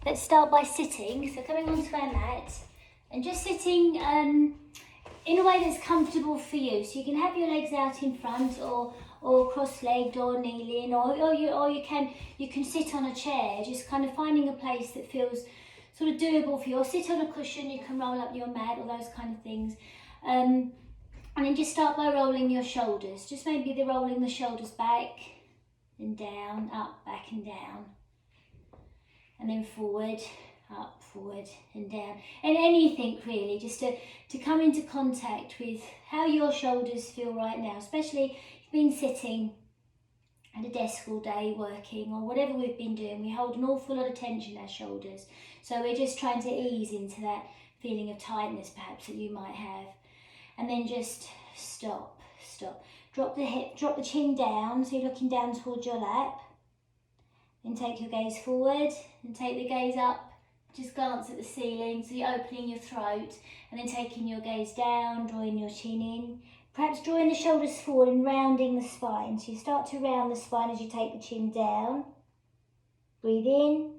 let's start by sitting. So coming onto our mat and just sitting in a way that's comfortable for you. So you can have your legs out in front or cross-legged or kneeling, or you can sit on a chair, just kind of finding a place that feels sort of doable for you. Or sit on a cushion, you can roll up your mat, or those kind of things. And then just start by rolling your shoulders. Just maybe they're rolling the shoulders back and down, up, back and down. And then forward, up, forward and down. And anything really, just to come into contact with how your shoulders feel right now, especially if you've been sitting at a desk all day working or whatever we've been doing. We hold an awful lot of tension in our shoulders. So we're just trying to ease into that feeling of tightness perhaps that you might have. And then just stop. Drop the chin down, so you're looking down towards your lap. Then take your gaze forward and take the gaze up. Just glance at the ceiling, so you're opening your throat and then taking your gaze down, drawing your chin in. Perhaps drawing the shoulders forward and rounding the spine. So you start to round the spine as you take the chin down. Breathe in.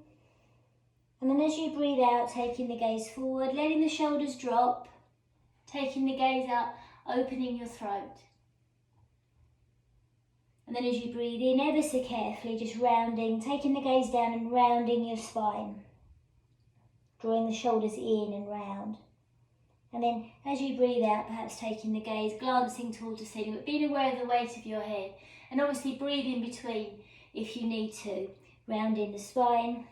And then as you breathe out, taking the gaze forward, letting the shoulders drop, taking the gaze up, opening your throat. And then as you breathe in, ever so carefully, just rounding, taking the gaze down and rounding your spine. Drawing the shoulders in and round. And then as you breathe out, perhaps taking the gaze, glancing towards the ceiling, but being aware of the weight of your head. And obviously breathe in between if you need to. Rounding the spine,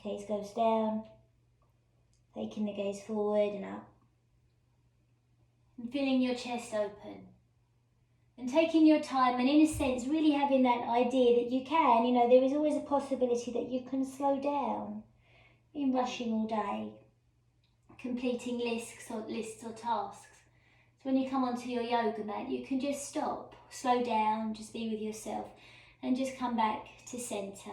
gaze goes down, taking the gaze forward and up. And feeling your chest open. And taking your time and in a sense really having that idea that you can, there is always a possibility that you can slow down. Been rushing all day, completing lists or tasks. So when you come onto your yoga mat, you can just stop, slow down, just be with yourself and just come back to centre.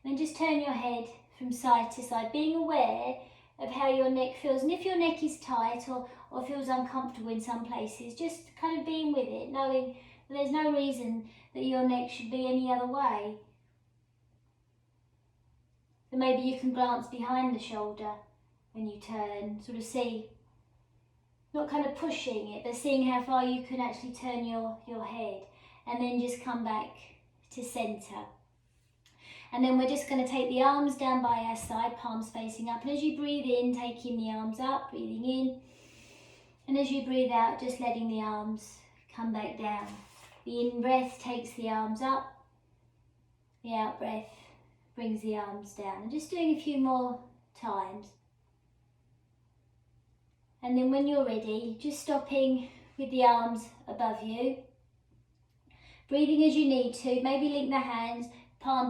And then just turn your head from side to side, being aware of how your neck feels. And if your neck is tight or feels uncomfortable in some places, just kind of being with it, knowing that there's no reason that your neck should be any other way. So maybe you can glance behind the shoulder when you turn, sort of see, not kind of pushing it, but seeing how far you can actually turn your head, and then just come back to centre. And then we're just going to take the arms down by our side, palms facing up. And as you breathe in, taking the arms up, breathing in. And as you breathe out, just letting the arms come back down. The in-breath takes the arms up. The out-breath brings the arms down. And just doing a few more times. And then when you're ready, just stopping with the arms above you. Breathing as you need to. Maybe link the hands.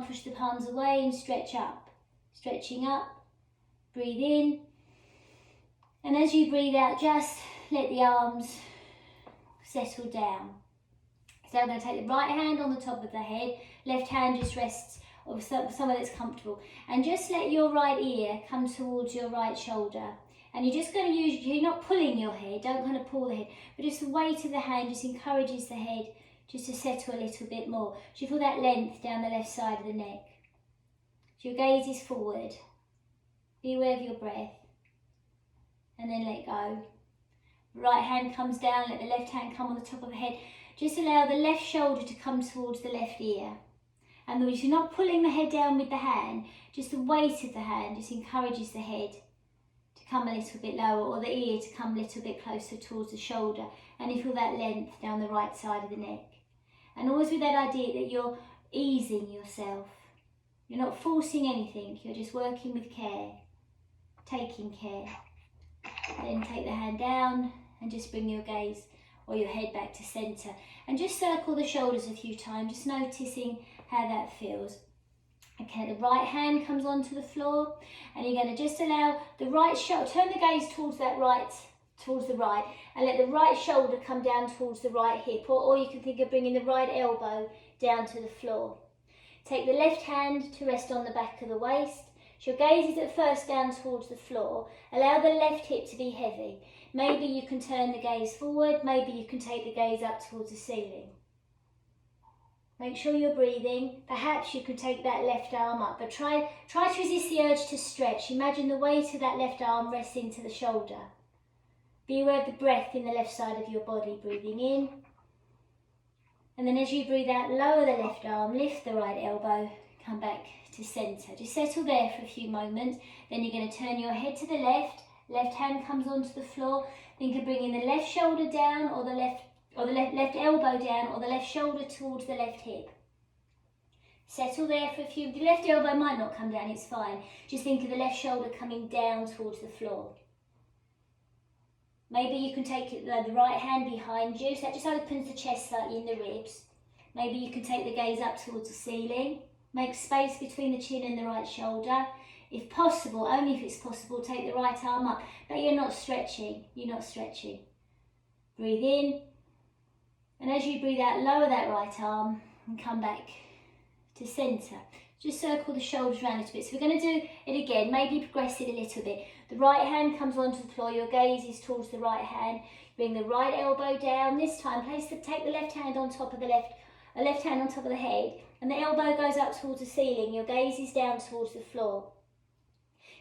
Push the palms away and stretch up. Stretching up, breathe in. And as you breathe out, just let the arms settle down. So I'm going to take the right hand on the top of the head, left hand just rests on somewhere that's comfortable. And just let your right ear come towards your right shoulder. And you're just going to you're not pulling your head, don't kind of pull the head, but just the weight of the hand just encourages the head just to settle a little bit more. So you feel that length down the left side of the neck. So your gaze is forward. Be aware of your breath. And then let go. Right hand comes down, let the left hand come on the top of the head. Just allow the left shoulder to come towards the left ear. And you're not pulling the head down with the hand, just the weight of the hand just encourages the head to come a little bit lower, or the ear to come a little bit closer towards the shoulder. And you feel that length down the right side of the neck. And always with that idea that you're easing yourself. You're not forcing anything, you're just working with care, taking care. Then take the hand down and just bring your gaze or your head back to centre. And just circle the shoulders a few times, just noticing how that feels. Okay, the right hand comes onto the floor and you're going to just allow the right shoulder, turn the gaze towards the right, and let the right shoulder come down towards the right hip, or you can think of bringing the right elbow down to the floor. Take the left hand to rest on the back of the waist. So your gaze is at first down towards the floor. Allow the left hip to be heavy. Maybe you can turn the gaze forward, maybe you can take the gaze up towards the ceiling. Make sure you're breathing. Perhaps you could take that left arm up, but try to resist the urge to stretch. Imagine the weight of that left arm rests into the shoulder. Be aware of the breath in the left side of your body, breathing in. And then as you breathe out, lower the left arm, lift the right elbow, come back to centre. Just settle there for a few moments. Then you're going to turn your head to the left hand comes onto the floor. Think of bringing the left shoulder down or the left elbow down or the left shoulder towards the left hip. Settle there for a few. The left elbow might not come down, it's fine. Just think of the left shoulder coming down towards the floor. Maybe you can take the right hand behind you, so that just opens the chest slightly in the ribs. Maybe you can take the gaze up towards the ceiling. Make space between the chin and the right shoulder. If possible, only if it's possible, take the right arm up, but you're not stretching. Breathe in, and as you breathe out, lower that right arm and come back to centre. Just circle the shoulders around a little bit. So we're going to do it again, maybe progress it a little bit. The right hand comes onto the floor, your gaze is towards the right hand. Bring the right elbow down. This time, take the left hand on top of the left hand on top of the head, and the elbow goes up towards the ceiling. Your gaze is down towards the floor.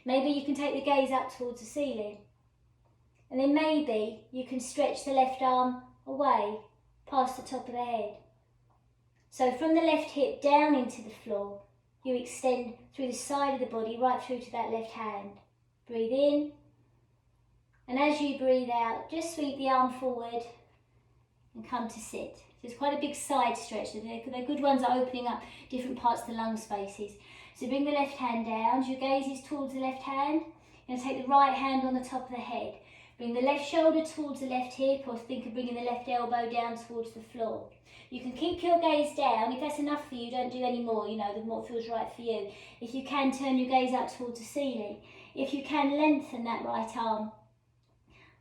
Maybe you can take the gaze up towards the ceiling. And then maybe you can stretch the left arm away past the top of the head. So from the left hip down into the floor, you extend through the side of the body right through to that left hand. Breathe in, and as you breathe out, just sweep the arm forward and come to sit. So it's quite a big side stretch. They're good ones at opening up different parts of the lung spaces. So bring the left hand down, your gaze is towards the left hand. You're going to take the right hand on the top of the head. Bring the left shoulder towards the left hip, or think of bringing the left elbow down towards the floor. You can keep your gaze down. If that's enough for you, don't do any more, the more feels right for you. If you can, turn your gaze up towards the ceiling. If you can, lengthen that right arm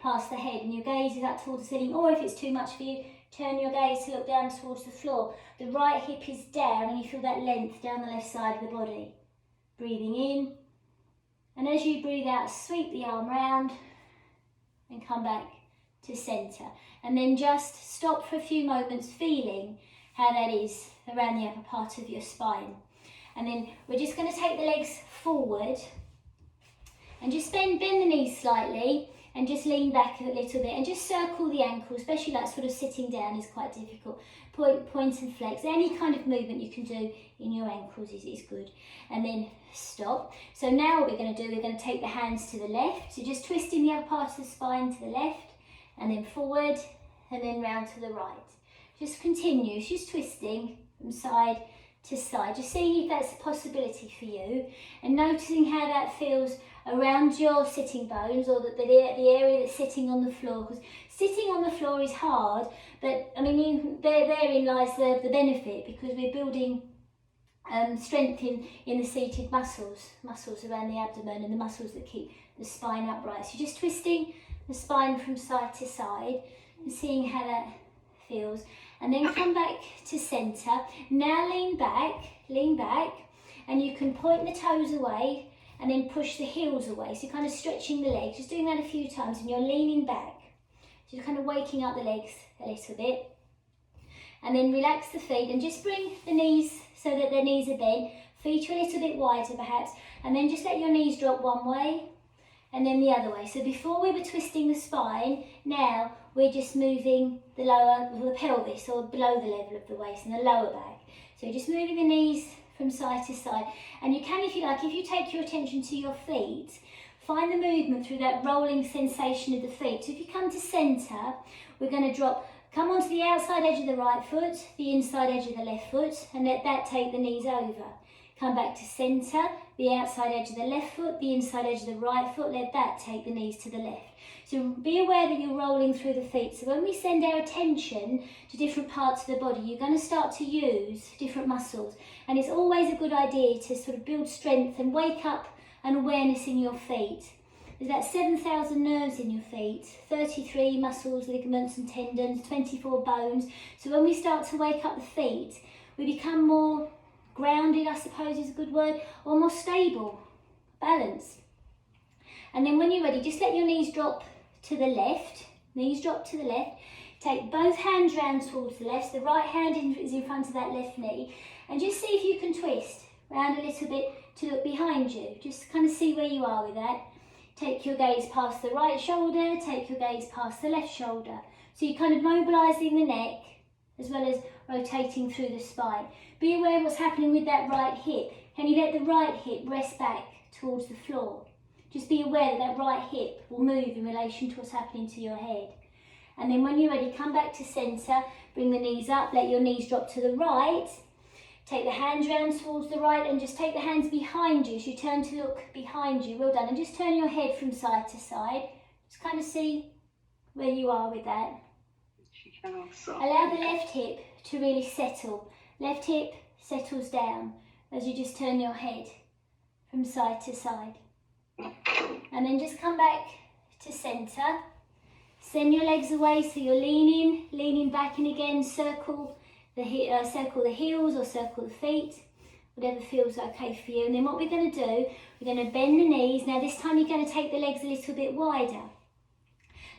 past the head and your gaze is up towards the ceiling, or if it's too much for you, turn your gaze to look down towards the floor. The right hip is down and you feel that length down the left side of the body. Breathing in, and as you breathe out, sweep the arm round and come back to centre. And then just stop for a few moments, feeling how that is around the upper part of your spine. And then we're just going to take the legs forward and just bend the knees slightly and just lean back a little bit and just circle the ankles, especially that sort of sitting down is quite difficult. Point and flex. Any kind of movement you can do in your ankles is good. And then stop. So now what we're going to do, we're going to take the hands to the left. So just twisting the upper part of the spine to the left and then forward and then round to the right. Just continue, just twisting from side to side. Just seeing if that's a possibility for you and noticing how that feels around your sitting bones, or the area that's sitting on the floor, because sitting on the floor is hard, but I mean therein lies the benefit, because we're building strength in the seated muscles around the abdomen and the muscles that keep the spine upright. So just twisting the spine from side to side and seeing how that feels, and then come back to centre. Now lean back, and you can point the toes away and then push the heels away. So you're kind of stretching the legs, just doing that a few times, and you're leaning back. So you're kind of waking up the legs a little bit. And then relax the feet and just bring the knees so that the knees are bent. Feet are a little bit wider perhaps, and then just let your knees drop one way and then the other way. So before we were twisting the spine, now we're just moving the pelvis, or below the level of the waist, and the lower back. So just moving the knees from side to side. And you can, if you like, if you take your attention to your feet, find the movement through that rolling sensation of the feet. So if you come to centre, we're going to come onto the outside edge of the right foot, the inside edge of the left foot, and let that take the knees over. Come back to centre, the outside edge of the left foot, the inside edge of the right foot, let that take the knees to the left. So be aware that you're rolling through the feet. So when we send our attention to different parts of the body, you're going to start to use different muscles. And it's always a good idea to sort of build strength and wake up an awareness in your feet. There's about 7,000 nerves in your feet, 33 muscles, ligaments and tendons, 24 bones. So when we start to wake up the feet, we become more grounded, I suppose is a good word, or more stable, balanced. And then when you're ready, just let your knees drop to the left. Take both hands round towards the left, the right hand is in front of that left knee, and just see if you can twist round a little bit to look behind you. Just kind of see where you are with that. Take your gaze past the right shoulder, take your gaze past the left shoulder. So you're kind of mobilising the neck as well as rotating through the spine. Be aware of what's happening with that right hip. Can you let the right hip rest back towards the floor? Just be aware that that right hip will move in relation to what's happening to your head. And then when you're ready, come back to centre, bring the knees up, let your knees drop to the right. Take the hands round towards the right and just take the hands behind you as you turn to look behind you. Well done. And just turn your head from side to side. Just kind of see where you are with that. Allow the left hip to really settle. Left hip settles down as you just turn your head from side to side. And then just come back to centre. Send your legs away so you're leaning back, and again circle the heels or circle the feet, whatever feels okay for you. And then what we're going to do, we're going to bend the knees. Now this time you're going to take the legs a little bit wider.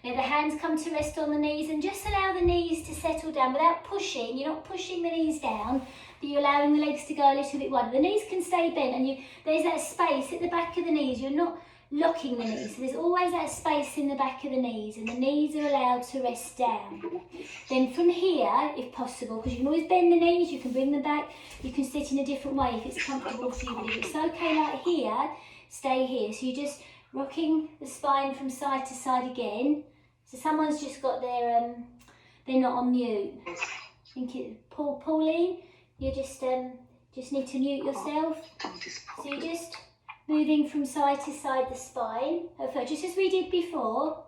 Let the hands come to rest on the knees and just allow the knees to settle down without pushing. You're not pushing the knees down, but you're allowing the legs to go a little bit wider. The knees can stay bent, and there's that space at the back of the knees. You're not locking the knees, so there's always that space in the back of the knees, and the knees are allowed to rest down. Then from here, if possible, because you can always bend the knees, you can bring them back, you can sit in a different way if it's comfortable for you, but if it's okay like here, stay here. So you're just rocking the spine from side to side again. So someone's just got their, they're not on mute. I think it's Pauline, you just need to mute yourself. So you're just moving from side to side the spine, just as we did before.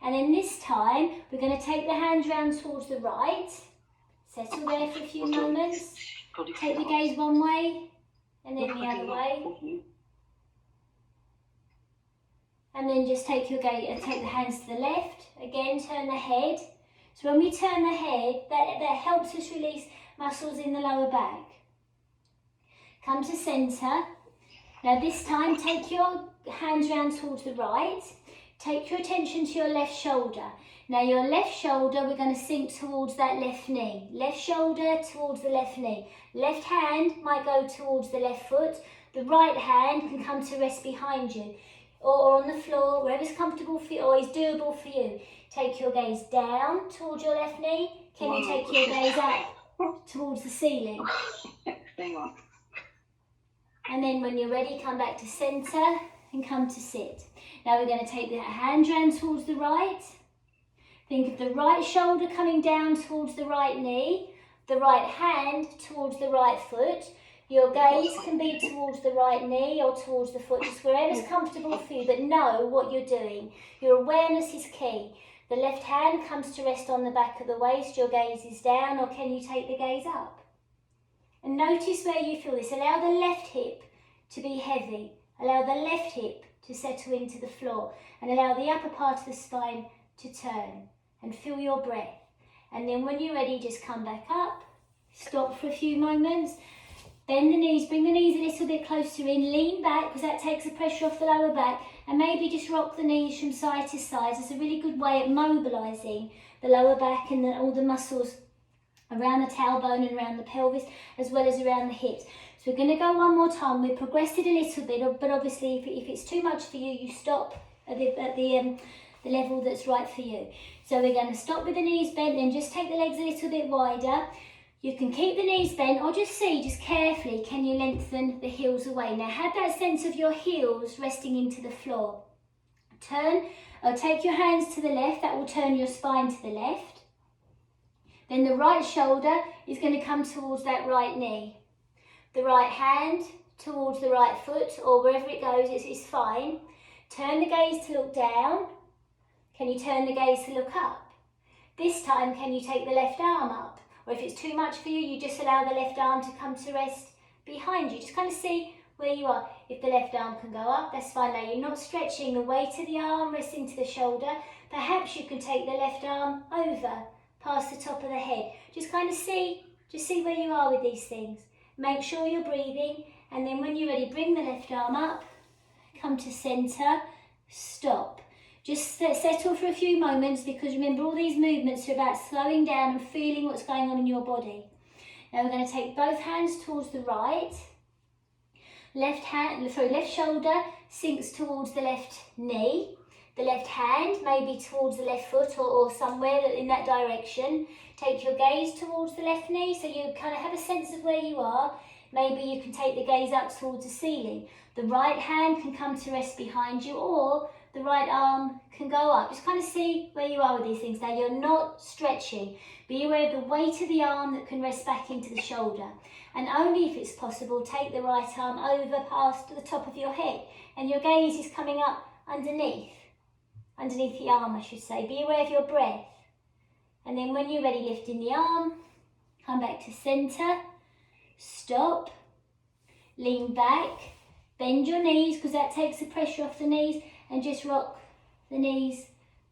And then this time, we're going to take the hands round towards the right. Settle there for a few moments. Take the gaze one way, and then the other way. And then just take your gaze and take the hands to the left. Again, turn the head. So when we turn the head, that helps us release muscles in the lower back. Come to centre. Now this time, take your hands round towards the right. Take your attention to your left shoulder. Now your left shoulder, we're going to sink towards that left knee. Left shoulder towards the left knee. Left hand might go towards the left foot. The right hand can come to rest behind you, or on the floor, wherever's comfortable for you or is doable for you. Take your gaze down towards your left knee. Can you take your gaze up towards the ceiling? And then when you're ready, come back to centre and come to sit. Now we're going to take the hand round towards the right. Think of the right shoulder coming down towards the right knee, the right hand towards the right foot. Your gaze can be towards the right knee or towards the foot, just wherever's comfortable for you, but know what you're doing. Your awareness is key. The left hand comes to rest on the back of the waist, your gaze is down, or can you take the gaze up? And notice where you feel this. Allow the left hip to be heavy. Allow the left hip to settle into the floor, and allow the upper part of the spine to turn, and feel your breath. And then when you're ready, just come back up, stop for a few moments. Bend the knees, bring the knees a little bit closer in, lean back because that takes the pressure off the lower back, and maybe just rock the knees from side to side. It's a really good way of mobilising the lower back and all the muscles around the tailbone and around the pelvis, as well as around the hips. So we're going to go one more time. We've progressed it a little bit, but obviously if it's too much for you, you stop at the level that's right for you. So we're going to stop with the knees bent, then just take the legs a little bit wider. You can keep the knees bent, or just carefully, can you lengthen the heels away? Now have that sense of your heels resting into the floor. Turn, or take your hands to the left, that will turn your spine to the left. Then the right shoulder is going to come towards that right knee. The right hand towards the right foot, or wherever it goes, it's fine. Turn the gaze to look down. Can you turn the gaze to look up? This time, can you take the left arm up? Or if it's too much for you, you just allow the left arm to come to rest behind you. Just kind of see where you are. If the left arm can go up, that's fine. Now you're not stretching the weight of the arm, resting to the shoulder. Perhaps you can take the left arm over, past the top of the head. Just kind of see where you are with these things. Make sure you're breathing, and then when you're ready, bring the left arm up, come to centre, stop. Just settle for a few moments, because remember, all these movements are about slowing down and feeling what's going on in your body. Now we're going to take both hands towards the right. Left shoulder sinks towards the left knee. The left hand maybe towards the left foot or somewhere in that direction. Take your gaze towards the left knee, so you kind of have a sense of where you are. Maybe you can take the gaze up towards the ceiling. The right hand can come to rest behind you, or the right arm can go up. Just kind of see where you are with these things. Now you're not stretching. Be aware of the weight of the arm that can rest back into the shoulder. And only if it's possible, take the right arm over past the top of your head. And your gaze is coming up underneath the arm, I should say. Be aware of your breath. And then when you're ready, lifting the arm, come back to centre, stop, lean back, bend your knees, because that takes the pressure off the knees, and just rock the knees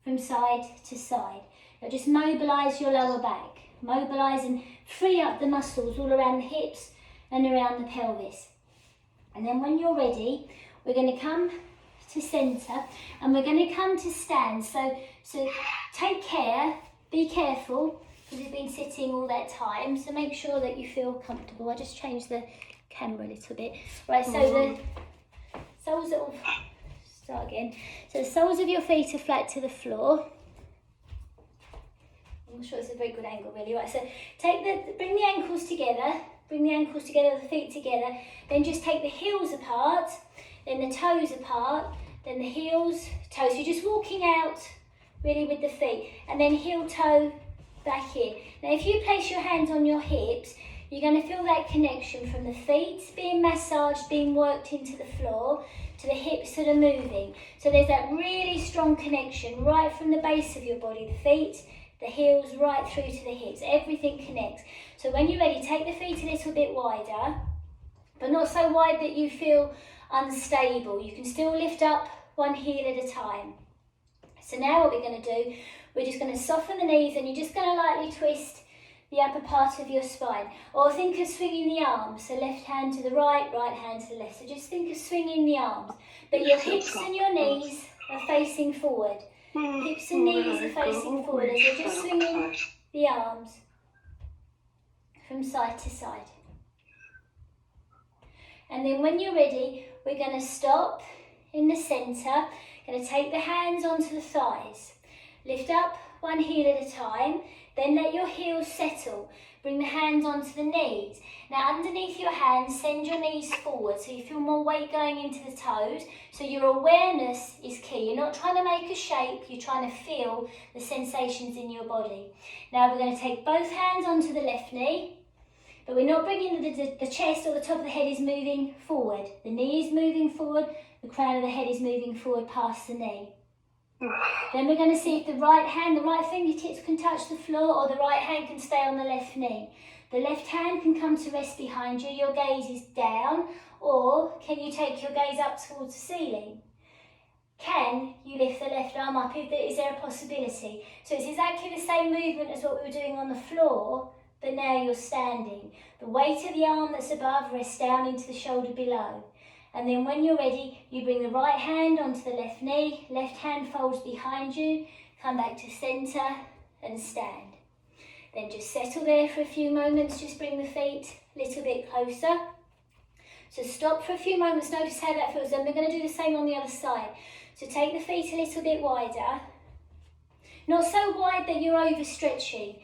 from side to side. Now just mobilise your lower back. Mobilise and free up the muscles all around the hips and around the pelvis. And then when you're ready, we're going to come to centre and we're going to come to stand. So take care, be careful, because you've been sitting all that time. So make sure that you feel comfortable. I just changed the camera a little bit. Right, so the soles of... Start again. So the soles of your feet are flat to the floor. I'm not sure it's a very good angle really. Right, so bring the ankles together, the feet together, then just take the heels apart, then the toes apart, then the heels, toes. So you're just walking out really with the feet, and then heel toe back in. Now if you place your hands on your hips, you're going to feel that connection from the feet being massaged, being worked into the floor, to the hips that are moving. So there's that really strong connection right from the base of your body, the feet, the heels, right through to the hips. Everything connects. So when you're ready, take the feet a little bit wider, but not so wide that you feel unstable. You can still lift up one heel at a time. So now what we're going to do, we're just going to soften the knees, and you're just going to lightly twist the upper part of your spine. Or think of swinging the arms, so left hand to the right, right hand to the left. So just think of swinging the arms, but your hips and your knees are facing forward. Hips and knees are facing forward as you're just swinging the arms from side to side. And then when you're ready, we're going to stop in the centre. Going to take the hands onto the thighs. Lift up one heel at a time. Then let your heels settle. Bring the hands onto the knees. Now underneath your hands, send your knees forward so you feel more weight going into the toes. So your awareness is key. You're not trying to make a shape, you're trying to feel the sensations in your body. Now we're going to take both hands onto the left knee, but we're not bringing the chest or the top of the head is moving forward. The knee is moving forward, the crown of the head is moving forward past the knee. Then we're going to see if the right fingertips can touch the floor, or the right hand can stay on the left knee. The left hand can come to rest behind you, your gaze is down, or can you take your gaze up towards the ceiling? Can you lift the left arm up? Is there a possibility? So it's exactly the same movement as what we were doing on the floor, but now you're standing. The weight of the arm that's above rests down into the shoulder below. And then when you're ready, you bring the right hand onto the left knee, left hand folds behind you, come back to centre and stand. Then just settle there for a few moments, just bring the feet a little bit closer. So stop for a few moments, notice how that feels. Then we're going to do the same on the other side. So take the feet a little bit wider, not so wide that you're overstretching.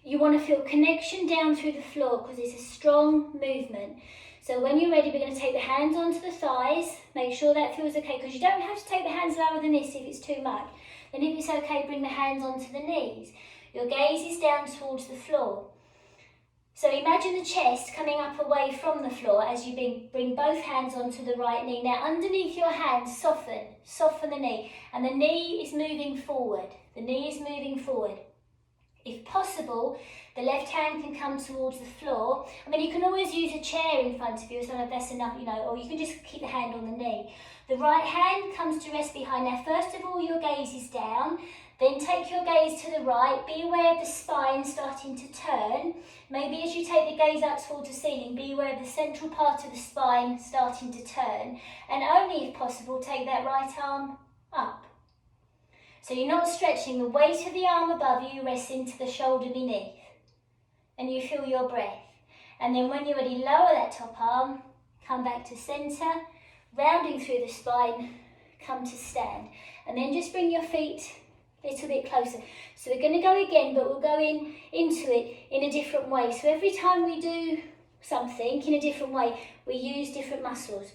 You want to feel connection down through the floor because it's a strong movement. So when you're ready, we're going to take the hands onto the thighs. Make sure that feels okay, because you don't have to take the hands lower than this if it's too much. Then if it's okay, bring the hands onto the knees. Your gaze is down towards the floor. So imagine the chest coming up away from the floor as you bring both hands onto the right knee. Now underneath your hands, soften the knee. And the knee is moving forward. The knee is moving forward. If possible, the left hand can come towards the floor. I mean, you can always use a chair in front of you, so that's enough, or you can just keep the hand on the knee. The right hand comes to rest behind. Now, first of all, your gaze is down. Then take your gaze to the right. Be aware of the spine starting to turn. Maybe as you take the gaze up towards the ceiling, be aware of the central part of the spine starting to turn. And only if possible, take that right arm up. So you're not stretching, the weight of the arm above you rests into the shoulder beneath. And you feel your breath. And then when you're ready, lower that top arm, come back to centre, rounding through the spine, come to stand. And then just bring your feet a little bit closer. So we're going to go again, but we'll go into it in a different way. So every time we do something in a different way, we use different muscles.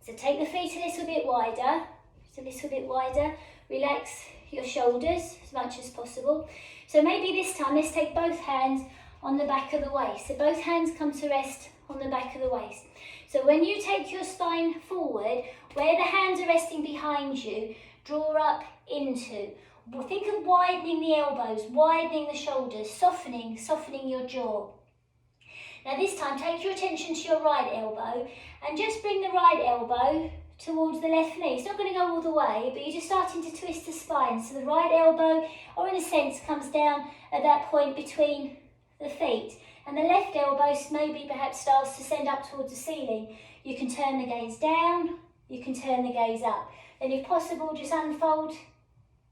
So take the feet a little bit wider, just a little bit wider. Relax your shoulders as much as possible. So maybe this time, let's take both hands on the back of the waist. So both hands come to rest on the back of the waist. So when you take your spine forward, where the hands are resting behind you, draw up into. Think of widening the elbows, widening the shoulders, softening your jaw. Now this time, take your attention to your right elbow and just bring the right elbow towards the left knee. It's not going to go all the way, but you're just starting to twist the spine. So the right elbow, or in a sense, comes down at that point between the feet. And the left elbow maybe perhaps starts to send up towards the ceiling. You can turn the gaze down, you can turn the gaze up. Then if possible, just unfold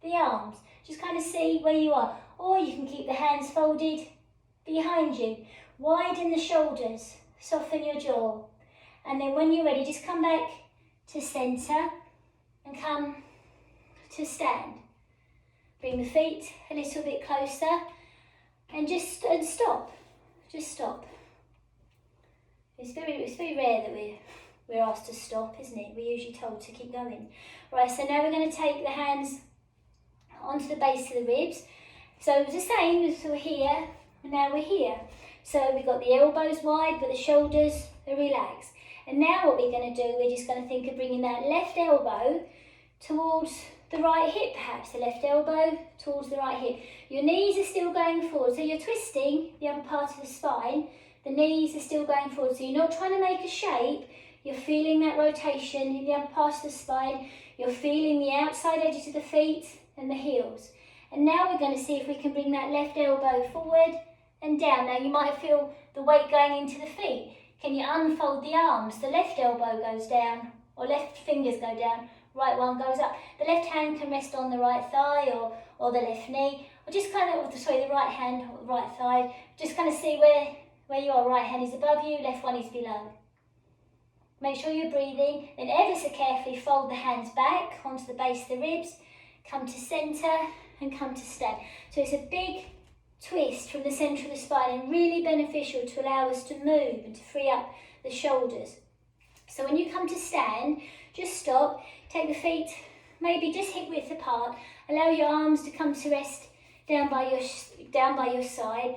the arms. Just kind of see where you are. Or you can keep the hands folded behind you. Widen the shoulders, soften your jaw. And then when you're ready, just come back to centre and come to stand. Bring the feet a little bit closer and stop. Just stop. It's very rare that we're asked to stop, isn't it? We're usually told to keep going. Right, so now we're going to take the hands onto the base of the ribs. So the same, so we're here, and now we're here. So we've got the elbows wide, but the shoulders are relaxed. And now what we're going to do, we're just going to think of bringing that left elbow towards the right hip, perhaps. The left elbow towards the right hip. Your knees are still going forward, so you're twisting the upper part of the spine. The knees are still going forward, so you're not trying to make a shape. You're feeling that rotation in the upper part of the spine. You're feeling the outside edges of the feet and the heels. And now we're going to see if we can bring that left elbow forward and down. Now you might feel the weight going into the feet. Can you unfold the arms? The left elbow goes down, or left fingers go down, right one goes up. The left hand can rest on the right thigh or the left knee, or just kind of, sorry, the right hand or the right thigh. Just kind of see where you are. Right hand is above you, left one is below. Make sure you're breathing, then ever so carefully fold the hands back onto the base of the ribs, come to centre and come to stand. So it's a big twist from the centre of the spine and really beneficial to allow us to move and to free up the shoulders. So when you come to stand, just stop, take the feet maybe just hip width apart, allow your arms to come to rest down by your side,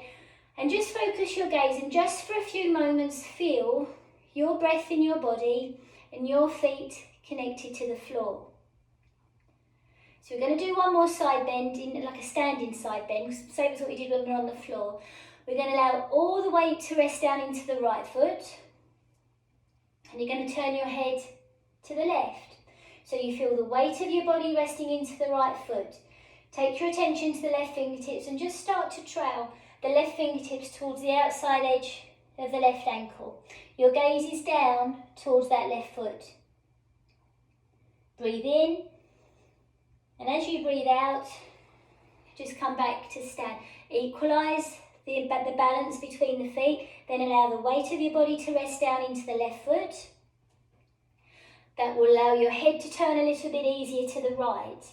and just focus your gaze and just for a few moments feel your breath in your body and your feet connected to the floor. So we're going to do one more side bend, like a standing side bend, same as what we did when we were on the floor. We're going to allow all the weight to rest down into the right foot, and you're going to turn your head to the left. So you feel the weight of your body resting into the right foot. Take your attention to the left fingertips and just start to trail the left fingertips towards the outside edge of the left ankle. Your gaze is down towards that left foot. Breathe in. And as you breathe out, just come back to stand. Equalise the balance between the feet, then allow the weight of your body to rest down into the left foot. That will allow your head to turn a little bit easier to the right.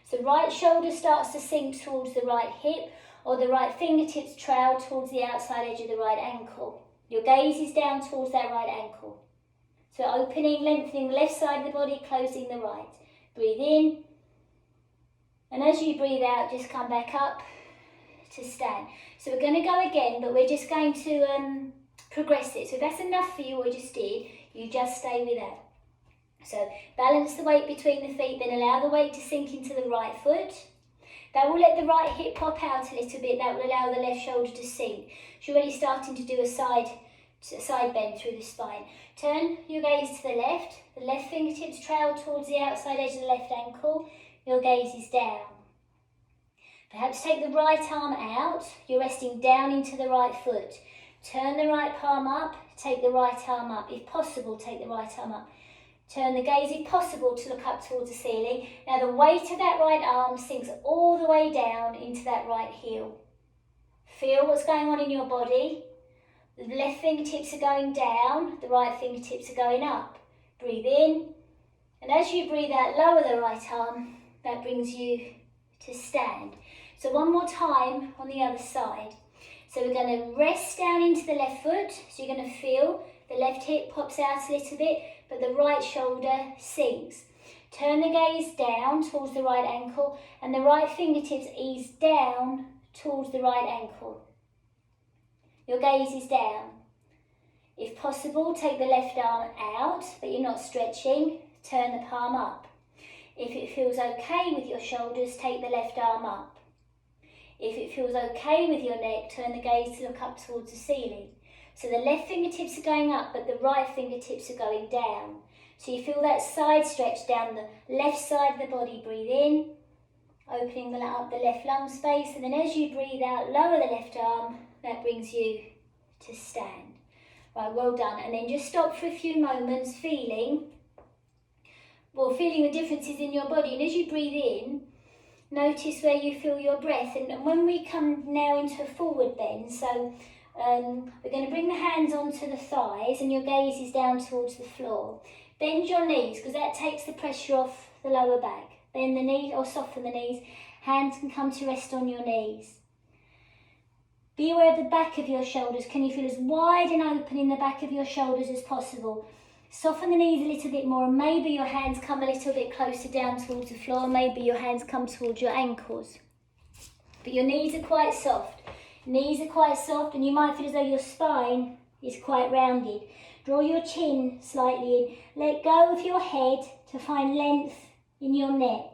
So right shoulder starts to sink towards the right hip, or the right fingertips trail towards the outside edge of the right ankle. Your gaze is down towards that right ankle. So opening, lengthening the left side of the body, closing the right. Breathe in. And as you breathe out, just come back up to stand. So we're going to go again, but we're just going to progress it. So if that's enough for you, what we just did, you just stay with that. So balance the weight between the feet, then allow the weight to sink into the right foot. That will let the right hip pop out a little bit. That will allow the left shoulder to sink. So you're already starting to do a side bend through the spine. Turn your gaze to the left fingertips trail towards the outside edge of the left ankle. Your gaze is down. Perhaps take the right arm out. You're resting down into the right foot. Turn the right palm up. Take the right arm up. If possible, take the right arm up. Turn the gaze, if possible, to look up towards the ceiling. Now the weight of that right arm sinks all the way down into that right heel. Feel what's going on in your body. The left fingertips are going down, the right fingertips are going up. Breathe in, and as you breathe out, lower the right arm. That brings you to stand. So one more time on the other side. So we're going to rest down into the left foot. So you're going to feel the left hip pops out a little bit, but the right shoulder sinks. Turn the gaze down towards the right ankle, and the right fingertips ease down towards the right ankle. Your gaze is down. If possible, take the left arm out, but you're not stretching. Turn the palm up. If it feels okay with your shoulders, take the left arm up. If it feels okay with your neck, turn the gaze to look up towards the ceiling. So the left fingertips are going up, but the right fingertips are going down. So you feel that side stretch down the left side of the body. Breathe in, opening up the left lung space, and then as you breathe out, lower the left arm. That brings you to stand. Right, well done. And then just stop for a few moments, feeling the differences in your body. And as you breathe in, notice where you feel your breath. And when we come now into a forward bend, so we're going to bring the hands onto the thighs and your gaze is down towards the floor. Bend your knees because that takes the pressure off the lower back. Bend the knees or soften the knees. Hands can come to rest on your knees. Be aware of the back of your shoulders. Can you feel as wide and open in the back of your shoulders as possible? Soften the knees a little bit more, and maybe your hands come a little bit closer down towards the floor. Maybe your hands come towards your ankles. But your knees are quite soft. Knees are quite soft, and you might feel as though your spine is quite rounded. Draw your chin slightly in. Let go of your head to find length in your neck.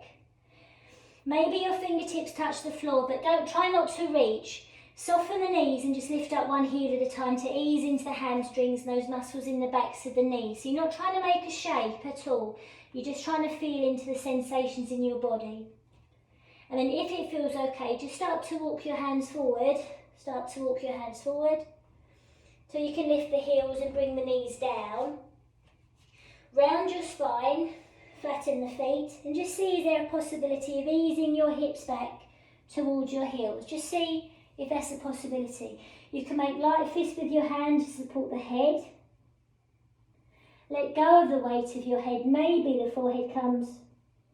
Maybe your fingertips touch the floor, but try not to reach. Soften the knees and just lift up one heel at a time to ease into the hamstrings and those muscles in the backs of the knees. So you're not trying to make a shape at all. You're just trying to feel into the sensations in your body. And then if it feels okay, just start to walk your hands forward. Start to walk your hands forward. So you can lift the heels and bring the knees down. Round your spine, flatten the feet, and just see is there a possibility of easing your hips back towards your heels. Just see if that's a possibility. You can make light fists with your hand to support the head. Let go of the weight of your head. Maybe the forehead comes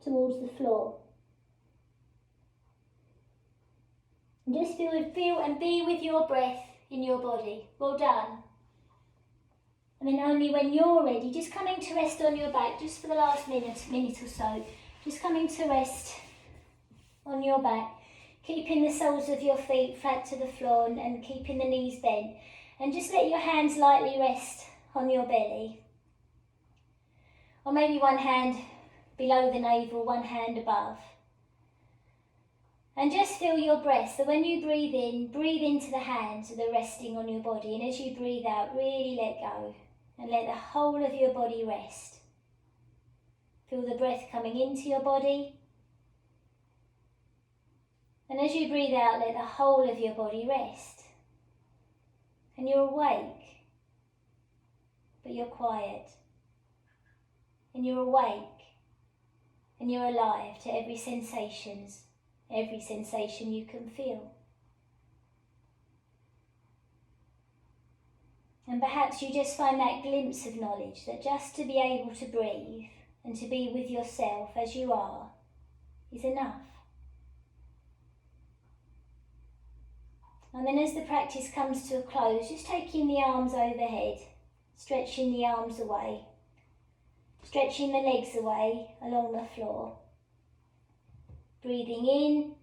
towards the floor. And just feel and be with your breath in your body. Well done. And then only when you're ready, just coming to rest on your back, just for the last minute or so. Just coming to rest on your back. Keeping the soles of your feet flat to the floor and keeping the knees bent. And just let your hands lightly rest on your belly. Or maybe one hand below the navel, one hand above. And just feel your breath. So when you breathe in, breathe into the hands that are resting on your body. And as you breathe out, really let go. And let the whole of your body rest. Feel the breath coming into your body. And as you breathe out, let the whole of your body rest. And you're awake, but you're quiet. And you're awake, and you're alive to every sensation you can feel. And perhaps you just find that glimpse of knowledge that just to be able to breathe and to be with yourself as you are is enough. And then as the practice comes to a close, just taking the arms overhead, stretching the arms away, stretching the legs away along the floor. Breathing in.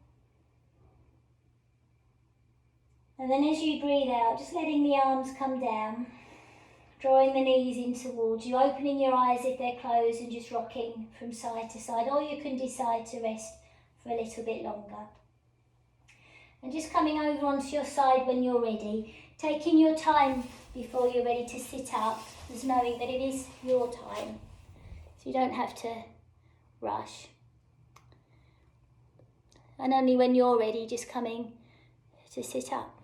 And then as you breathe out, just letting the arms come down, drawing the knees in towards you, opening your eyes if they're closed and just rocking from side to side, or you can decide to rest for a little bit longer. And just coming over onto your side when you're ready, taking your time before you're ready to sit up, just knowing that it is your time, so you don't have to rush. And only when you're ready, just coming to sit up.